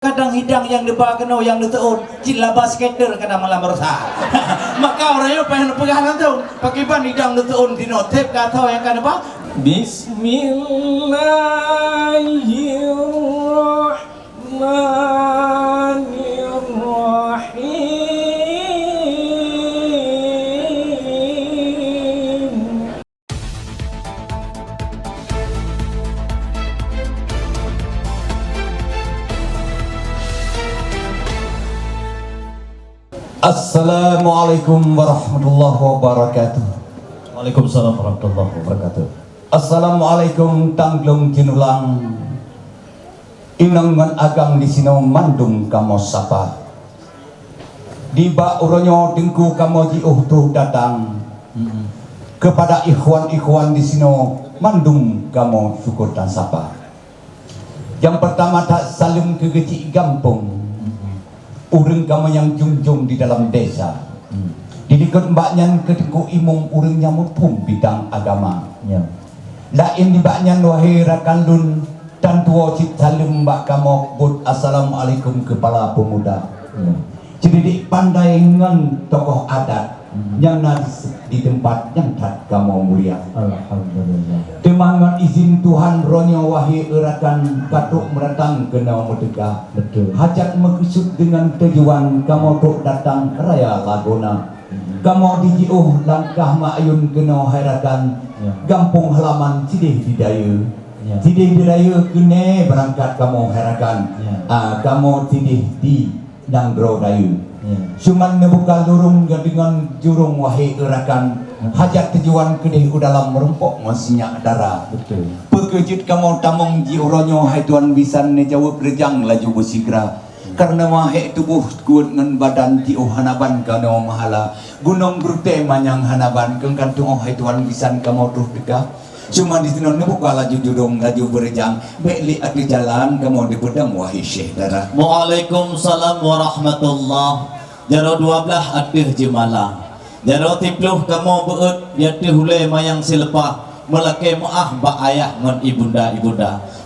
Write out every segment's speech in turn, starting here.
kadang hidang yang deba kena yang diteun cila basketer kadang malam merusak maka orangnya pengen pegangan tu pakai ban hidang diteun di notep kata yang kan apa Bismillahirrahmanirrahim. Assalamualaikum warahmatullahi wabarakatuh. Waalaikumsalam warahmatullahi wabarakatuh. Assalamualaikum tanglung jinulang inangan agang di sino mandung kamo sapa di ba uronyo dengku kamo jiuh tuh datang kepada ikhwan-ikhwan di sino mandung kamo syukur dan sapa. Yang pertama tak salim ke kecik gampung urang kamu yang junjung di dalam desa. Didikut mbaknya kedeku imung urang nyamut pun bidang agama. Lain di mbaknya wahai rakan lun dan tua cip salim mbak kamu bud assalamualaikum kepala pemuda. Jadi pandai ngan tokoh adat yang nanti di tempat yang tak kamu mulia. Alhamdulillah. Temangan izin Tuhan ronyo wahai erakan katuk meratang kena merdeka. Betul. Hajat mengesut dengan tujuan kamu tuk datang raya Laguna. Kamu dijiuh langkah maayun kena hairakan. Gampung halaman Cidih Didaya. Cidih Didaya kene berangkat kamu hairakan. Kamu Cidih di Nanggro Dayu. Cuman nebuka lurung dengan jurung wahai erakan. Hajat tujuan kedih dalam merempok masihnya darah. Betul. Pekejut kamu tamong jiuronyo hai tuan bisan ne jawab rejang laju bersigra. Karena wahai tubuh kuat ngan badan tiuh hanaban kano mahala. Gunung brute manyang hanaban kengkantung hai tuan bisan kamu tuh degah. Cuma di sini nebuka laju jurung laju berjang. Bekli ati jalan kamu di pedang wahai syekh darah. Waalaikumsalam warahmatullahi. Jaro 12 atih jemala. Jaro 10 kamu beut yatih hulai mayang silepah melake maah ba ayah ngon ibunda.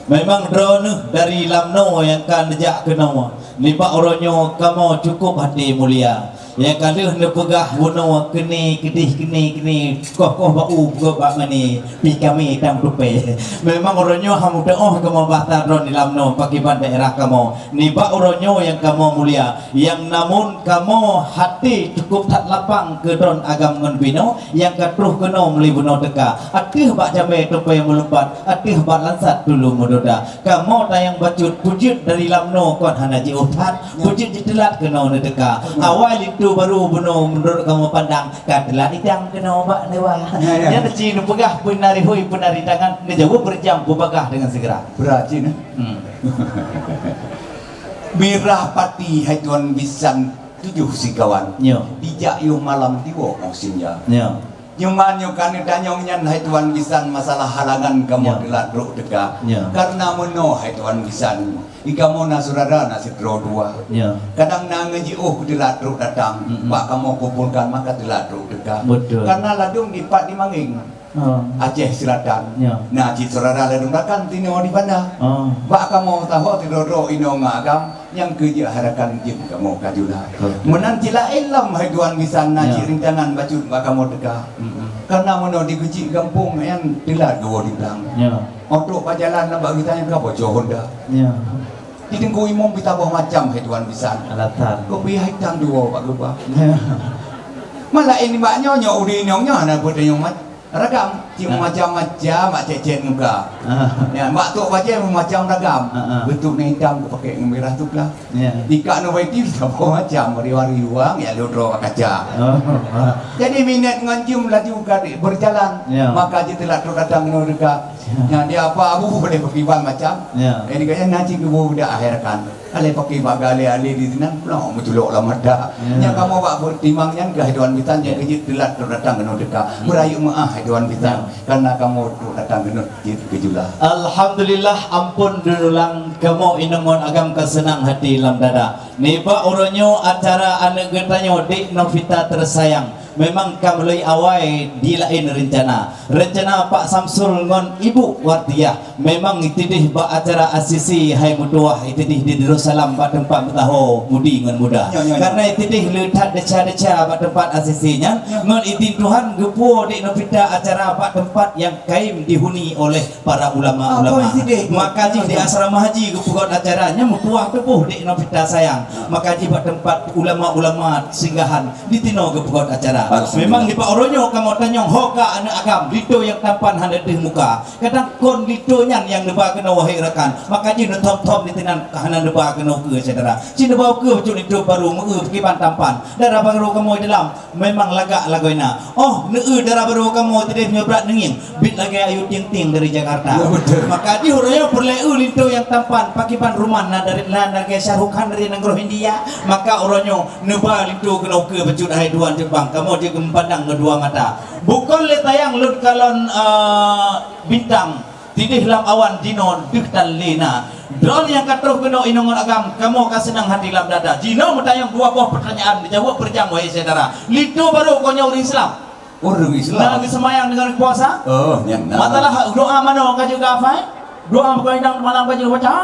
Memang drone dari lamno yang kan dejak kena. Lipa oronyo kamu cukup hati mulia. Yang kaluh nepegah wono kene kini koh bau go bak mani pi kami tam rupe. Memang oronyo hamu doh kamu batar drone di lamno pakiban daerah kamu. Ni ba oronyo yang kamu mulia. Yang namun kamu hati cukup tak lapang ke drone agam ngon bino yang katruh kena meli buno teka. Atih bak jame tupe melumpat, atih bak lansat dulu mudoda. Kamu tayang bacut pujut dari lamno kon hanaji utat, pujut jitelat kena teka. Awal itu baru bunuh menurut kamu pandang katalah idang kena obat dewa yang kecil pegah pun nari hui pun nari tangan ngejauh berjam pegah dengan segera Beracin Mirah pati hai tuan bisan 7 si kawan dijak yuh malam tiwo maksudnya Nyungan kan danyong nyan hai tuan bisan masalah halangan kamu diladruk deka karena meno hai tuan bisan ikamu nasurada nasi dro 2 kadang na ngejiuh diladruk datang pak kamu kumpulkan maka diladruk deka karena ladung dipak di manging Aceh Selatan nah cisurada ladung dakan tino di banda pak kamu tahu tidoro ino ngagam yang kerja harakan jim kamu kajuna menanti la ilam hai tuan bisan naji rintangan bacut pak kamu deka karena meno di kecil kampung yang diladu di belang untuk pajalan nambah kita yang kapo Honda ditengku imong bitabo macam hai tuan bisan alatan kopi hitam dua pak lupa malah ini mbak nyonya udi nyonya na buat nyong ragam cuma macam-macam mak cecet muka ya mak tu baca macam ragam bentuk hitam pakai merah tu lah jika no baik bitabo macam wari-wari uang ya lodro kaca jadi minat ngancum laju berjalan maka dia telah datang no dekat yang dia apa abu boleh pakiban macam ini kayaknya nanti kebu dah akhirkan ale pakai bagale ale di sini pulang mutulok lama dah yang kamu bak bertimangnya ke haiduan bitan yang kejit telat datang ke dekat merayu maah haiduan bitan karena kamu datang ke kejulah. Alhamdulillah ampun dulang kamu inungon agam kesenang hati lam dada. Nipa oronyo acara anak getanyo di Novita tersayang memang kamulai awai di lain rencana Pak Samsul ngon Ibu Wartiyah memang itidih ba acara asisi hai mutuah itidih di Darussalam ba tempat betaho mudi ngon muda karena itidih letak deca ba tempat asisinya ngon itin Tuhan gepo di novita acara ba tempat yang kaim dihuni oleh para ulama-ulama maka di asrama haji gepo acaranya mutuah gepo di novita sayang maka ba tempat ulama-ulama singgahan di tino gepo acara memang di Pak Oronyo kamu tanyong hoka anak agam dito yang tampan handatih muka kadang kon dito nyan yang neba kena wahai rekan maka ji no top di tinan kahanan neba kena ke saudara si neba ke baju itu baru meu kiban tampan darah baru kamu dalam memang lagak lagoina oh neu darah baru kamu tidak nyobrak nengin bit lagi ayu ting dari Jakarta maka di Oronyo perleu lito yang tampan pakiban rumah dari lana ke Syahrukhan dari negara India maka Oronyo neba lito kena ke baju hai duan Jepang kamu je pandang kedua mata bukan le tayang lut kalon bintang tidih lam awan dino diktan lina drone yang katuh keno inongon agam kamu kasenang hati lam dada dino metayang dua buah pertanyaan dijawab berjam wahai saudara litu baru konyol Islam orang Islam lagi semayang dengan puasa yang matalah doa mana kaji gafai doa berkaitan malam kaji baca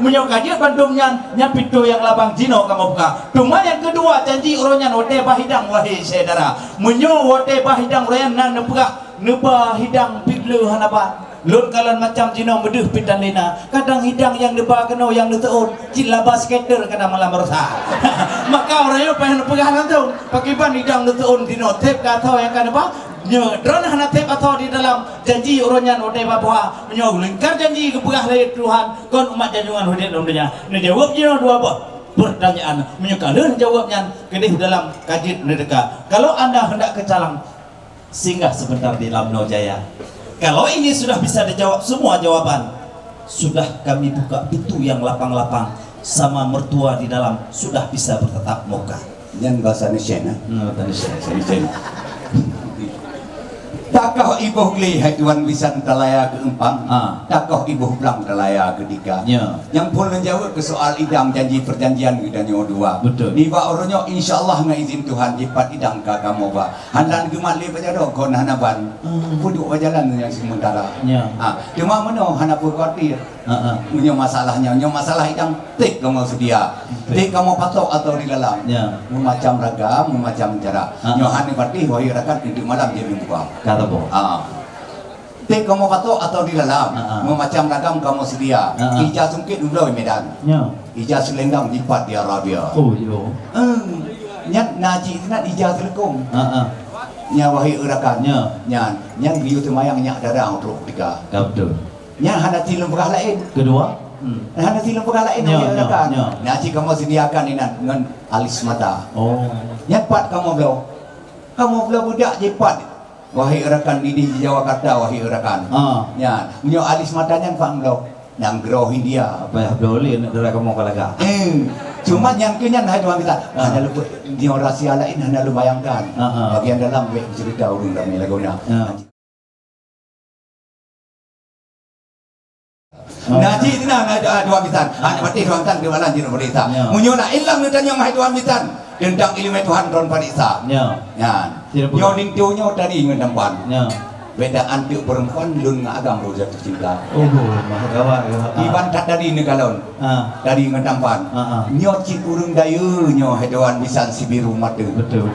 menyokak dia bandungnya nyapito yang labang jino kamu buka cuma yang kedua janji uronyan wote bahidang wahai saudara menyo wote bahidang royan nan nepa hidang piglu hanaban lun kalan macam jino meduh pitan lena kadang hidang yang nepa keno yang neteun cila basketer kadang malam rosa maka orangnya pengen pegangan tu pakiban hidang neteun dino tep katau yang kan apa drone hana tep atau di dalam janji uronyan odai babwa menyo lingkar janji kepegah lai Tuhan kon umat janjungan hudin domnya ne jawab jino dua apa pertanyaan menyekaleun jawabnya kedih dalam kajit nedeka kalau anda hendak ke Calang singgah sebentar di Lamno Jaya kalau ini sudah bisa dijawab semua jawaban sudah kami buka pintu yang lapang-lapang sama mertua di dalam sudah bisa bertatap muka yang bahasa Indonesia Indonesia takoh ibu geli hai tuan bisan talaya keempang takoh ibu pulang talaya ketiga yang pun menjawab ke soal idam janji perjanjian dan yang dua betul di ba oronyo insyaallah ngaizin Tuhan jipat idam ka kamu ba handan gemat le pajado kon hanaban puduk bajalan yang sementara cuma meno hana khawatir punya masalahnya masalah idam tik kamu sedia tik kamu patok atau di dalam macam ragam macam cara nyohan pati wahai rakan di malam jadi buka Tik kamu patok atau di dalam macam ragam kamu sedia ijaz sungkit dulu di Medan ijaz selendang jipat di Arabia nyat naji nak ijaz lekung nya wahai rakan nya biu temayang nya darah untuk tiga betul nya hana tilem pegah lain kedua hana tilem pegah lain wahai rakan naji kamu sediakan ini dengan alis mata nya pat kamu belum budak jipat wahai rakan di Jawa kata wahai rakan ya punya alis matanya fang lo yang grohi dia apa ya boleh negara kamu kalaga cuma yang kenya hai dua kita hanya lu dia rahasia lain hanya lu bayangkan bagian dalam cerita urung dalam laguna Naji ini ada dua bitan hanya mati dua bitan di mana jino berita munyona ilang nutanya hai dua bitan tentang ilmu Tuhan ron parisa yo nintiunya dari ngendampan beda antik perempuan lun agam roja cinta mahagawa iban tak dari negalon dari ngedampan nyo cik urung dayu nyo hedoan bisan si biru mata betul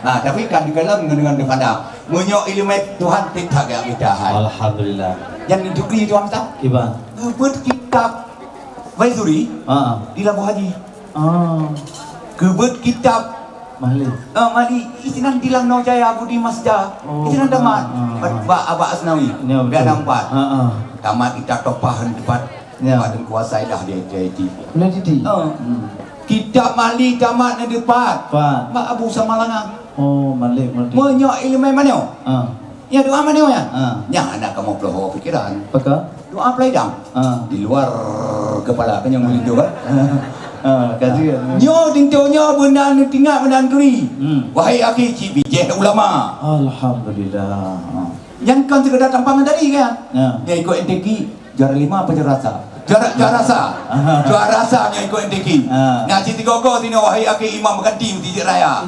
tapi kan digalam dengan dipandang munyo ilmu Tuhan tidak gak kita alhamdulillah yang dukri Tuhan tak iban kebut kitab Waizuri di Labu Haji kebut kitab Mali isinan dilang no jaya budi masjid isinan damat Aba Asnawi dan nampak tamat kita topahan depan dan kuasai dah dia jadi kita mali tamat di depan Mak Abu Samalangang malik menyok ilmu mana ya doa mana ya anak kamu peloh pikiran doa peladang di luar kepala kan yang melindu kan nyo tintonya benda tinggal benda keri wahai akhi cibijeh ulama alhamdulillah yang kan sekedar tampangan tadi kan ya ikut NTG Juara 5 apa juara rasa? Juara rasa. Juara rasa yang ikut NTK. Ngaji tiga go tino wahai aki imam berganti di raya.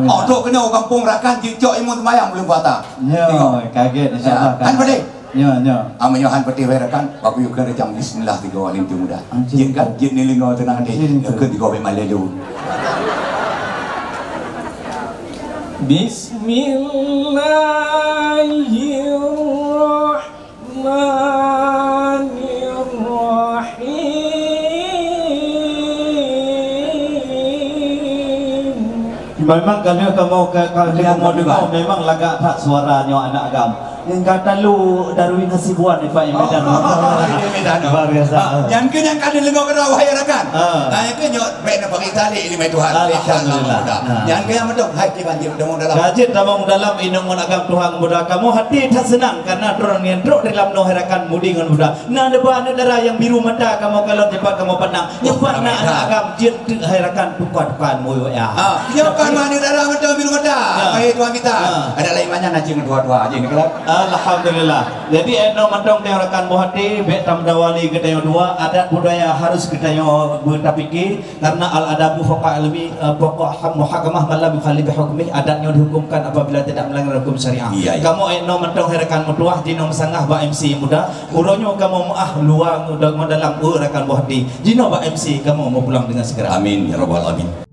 Oh, tu kena kampung rakan jicok imun semayang belum patah. Yo, kaget insyaallah. Han pade. Yo. Amanyo han pade rakan, aku yuk kena jam bismillah tiga alim tu muda. Jin kan jin ni lingo tenang deh. Ke tiga be malelu. Bismillahirrahmanirrahim. Memang kalau kamu dengar memang lagak tak suaranya anak agam. Yang kata lu Darwin Hasibuan ni Pak Medan. Luar biasa. Yang ke yang kada lengo kena wahai rakan. Yang ke nyok baik nak pakai tali lima Tuhan. Alhamdulillah. Yang ke yang medok hati banjir demong dalam. Kajit tamang dalam inungun agam Tuhan muda kamu hati tak senang karena orang yang drok dalam no herakan mudi ngan muda. Nah depan darah yang biru mata kamu kalau cepat kamu pandang. Cepat nak anak agam jin herakan tukar-tukar mu ya. Yang kan mana darah mata biru mata. Wahai Tuhan kita. Ada lain banyak nacing dua-dua aja ni kelak. Alhamdulillah. Jadi eno mandong teh rekan buhati bet tamdawali kedayo dua adat budaya harus kedayo bertapiki karena al adabu faqa ilmi pokok muhakamah malam khalib hukmi adatnya dihukumkan apabila tidak melanggar hukum syariah. Kamu eno mandong rekan mutuah jinom sangah ba MC muda uronyo kamu maah luang dalam rekan buhati jino ba MC kamu mau pulang dengan segera. Amin ya rabbal alamin.